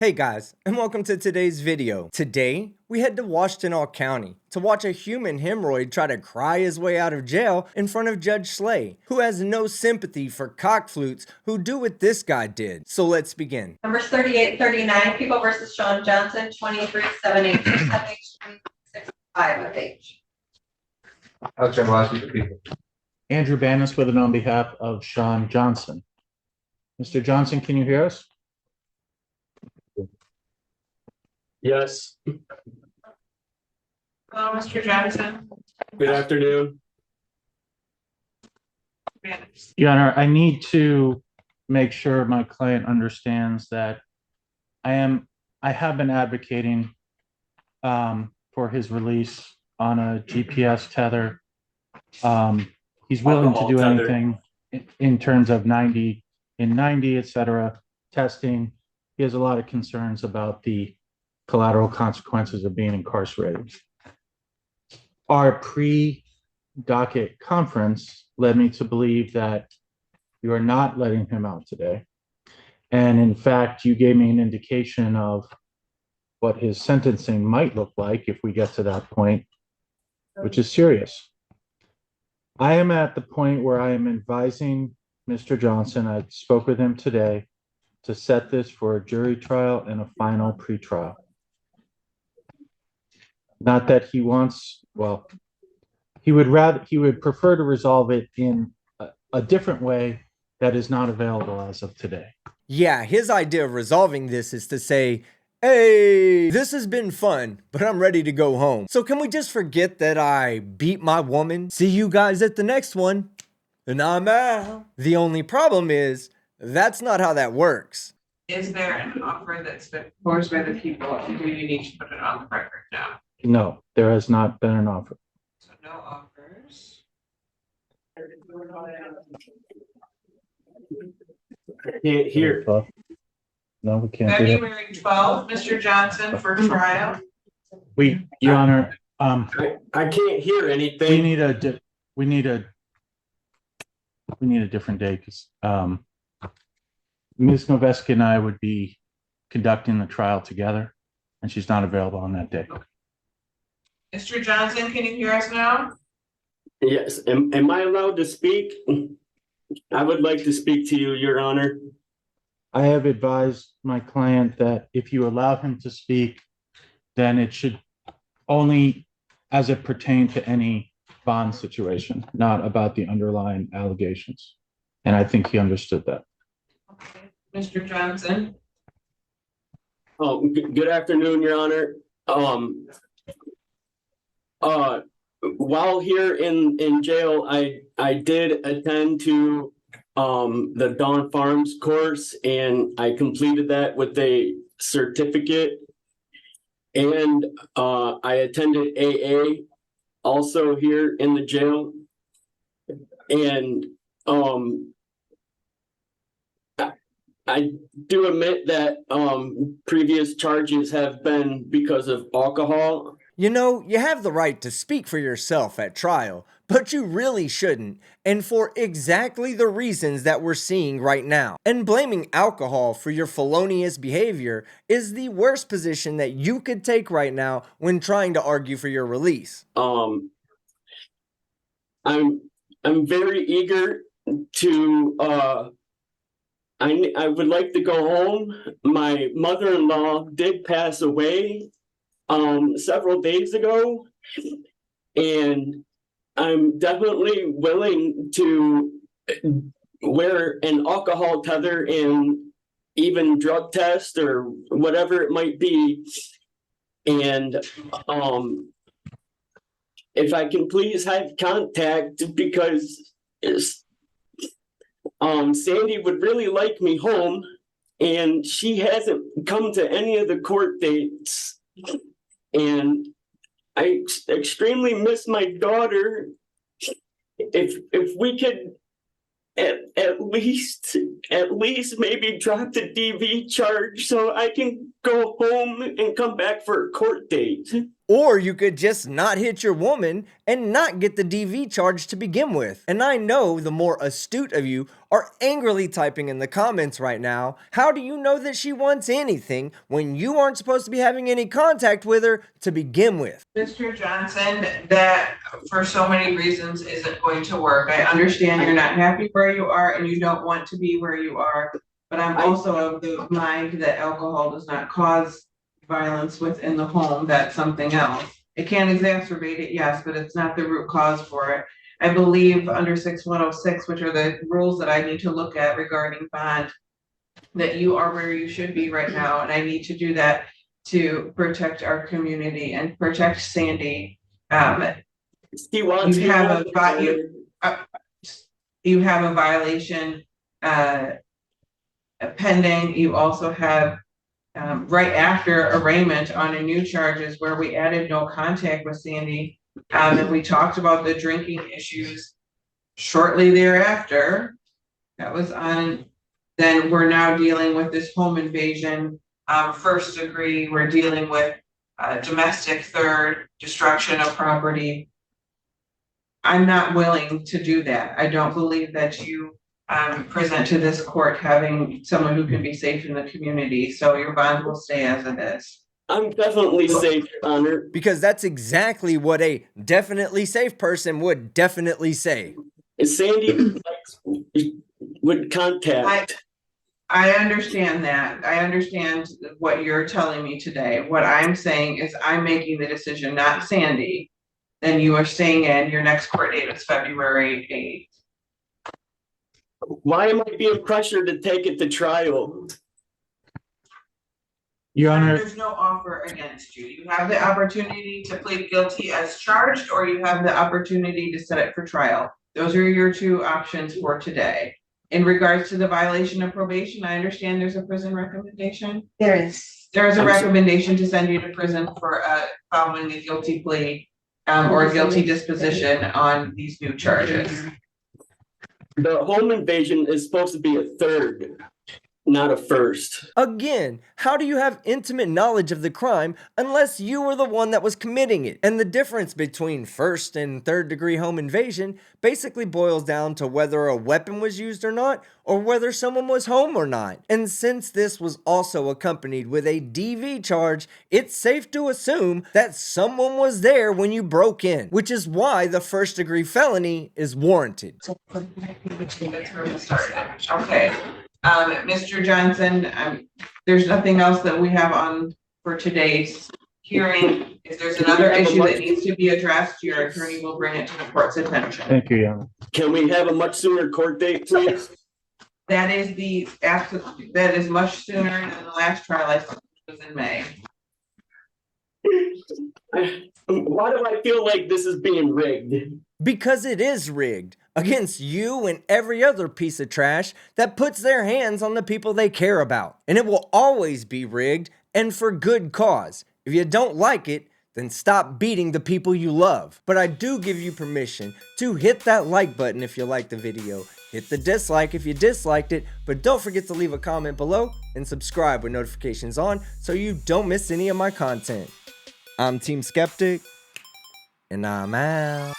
Hey guys, and welcome to today's video. Today, we head to Washtenaw County to watch a human hemorrhoid try to cry his way out of jail in front of Judge Slay, who has no sympathy for cockflutes who do what this guy did. So let's begin. Numbers 38 and 39, People versus Sean Johnson, 23-786, 65 of H. I'll check last week for people. Andrew Bannis with it on behalf of Sean Johnson. Mr. Johnson, can you hear us? Yes, Hello, Mr. Johnson. good afternoon. Your Honor, I need to make sure my client understands that I have been advocating for his release on a GPS tether. He's willing to do anything in terms of 90 in 90, etc. testing. He has a lot of concerns about the collateral consequences of being incarcerated. Our pre-docket conference led me to believe that you are not letting him out today. And in fact, you gave me an indication of what his sentencing might look like if we get to that point, which is serious. I am at the point where I am advising Mr. Johnson, I spoke with him today, to set this for a jury trial and a final pretrial. Not that he wants, well, he would prefer to resolve it in a different way that is not available as of today. Yeah, his idea of resolving this is to say, hey, this has been fun, but I'm ready to go home. So can we just forget that I beat my woman? See you guys at the next one, and I'm out. The only problem is, that's not how that works. Is there an offer that's been forced by the people, or do you need to put it on the record now? No, there has not been an offer. So no offers. Can't hear. No, we can't do that. February 12th, Mr. Johnson for trial. Your Honor, I can't hear we anything. need a different day because Ms. Noveski and I would be conducting the trial together, and she's not available on that day. Mr. Johnson, can you hear us now? Yes, am I allowed to speak? I would like to speak to you, Your Honor. I have advised my client that if you allow him to speak, then it should only as it pertains to any bond situation, not about the underlying allegations. And I think he understood that. Okay. Mr. Johnson, Oh, good afternoon, Your Honor. While here in jail, I did attend to the Dawn Farms course, and I completed that with a certificate. And I attended AA also here in the jail. And I do admit that previous charges have been because of alcohol. You know, you have the right to speak for yourself at trial, but you really shouldn't, and for exactly the reasons that we're seeing right now. And blaming alcohol for your felonious behavior is the worst position that you could take right now when trying to argue for your release. I'm very eager to I would like to go home. My mother-in-law did pass away several days ago, and I'm definitely willing to wear an alcohol tether and even drug test or whatever it might be. And if I can please have contact, because Sandy would really like me home, and she hasn't come to any of the court dates. And I extremely miss my daughter. If we could at least maybe drop the DV charge so I can go home and come back for a court date. Or you could just not hit your woman and not get the DV charge to begin with. And I know the more astute of you are angrily typing in the comments right now, how do you know that she wants anything when you aren't supposed to be having any contact with her to begin with? Mr. Johnson, that for so many reasons isn't going to work. I understand you're not happy where you are and you don't want to be where you are. But I'm also of the mind that alcohol does not cause violence within the home. That's something else. It can exacerbate it, yes, but it's not the root cause for it. I believe under 6106, which are the rules that I need to look at regarding bond, that you are where you should be right now, and I need to do that to protect our community and protect Sandy. He wants You have a violation pending. You also have right after arraignment on a new charges where we added no contact with Sandy. And we talked about the drinking issues shortly thereafter. That was on, then we're now dealing with this home invasion, first degree. We're dealing with domestic third, destruction of property. I'm not willing to do that. I don't believe that you present to this court having someone who can be safe in the community. So your bond will stay as it is. I'm definitely safe, Your Honor. Because that's exactly what a definitely safe person would definitely say. Sandy would contact. I understand that. I understand what you're telling me today. What I'm saying is I'm making the decision, not Sandy. Then you are staying in. Your next court date is February 8th. Why am I being pressured to take it to trial? Your Honor, There's no offer against you. You have the opportunity to plead guilty as charged, or you have the opportunity to set it for trial. Those are your two options for today. In regards to the violation of probation, I understand there's a prison recommendation. There is. There is a recommendation to send you to prison for following the guilty plea or guilty disposition on these new charges. The home invasion is supposed to be a third, not a first. Again, how do you have intimate knowledge of the crime unless you were the one that was committing it? And the difference between first and third degree home invasion basically boils down to whether a weapon was used or not, or whether someone was home or not. And since this was also accompanied with a DV charge, it's safe to assume that someone was there when you broke in, which is why the first degree felony is warranted. That's where we started. Okay. Mr. Johnson, there's nothing else that we have on for today's hearing. If there's another issue that needs to be addressed, your attorney will bring it to the court's attention. thank you, Your Honor. Can we have a much sooner court date, please? That is much sooner than the last trial I think was in May. Why do I feel like this is being rigged? Because it is rigged against you and every other piece of trash that puts their hands on the people they care about. And it will always be rigged, and for good cause. If you don't like it, then stop beating the people you love. But I do give you permission to hit that like button if you liked the video, hit the dislike if you disliked it, but don't forget to leave a comment below and subscribe with notifications on so you don't miss any of my content. I'm Team Skeptic, and I'm out.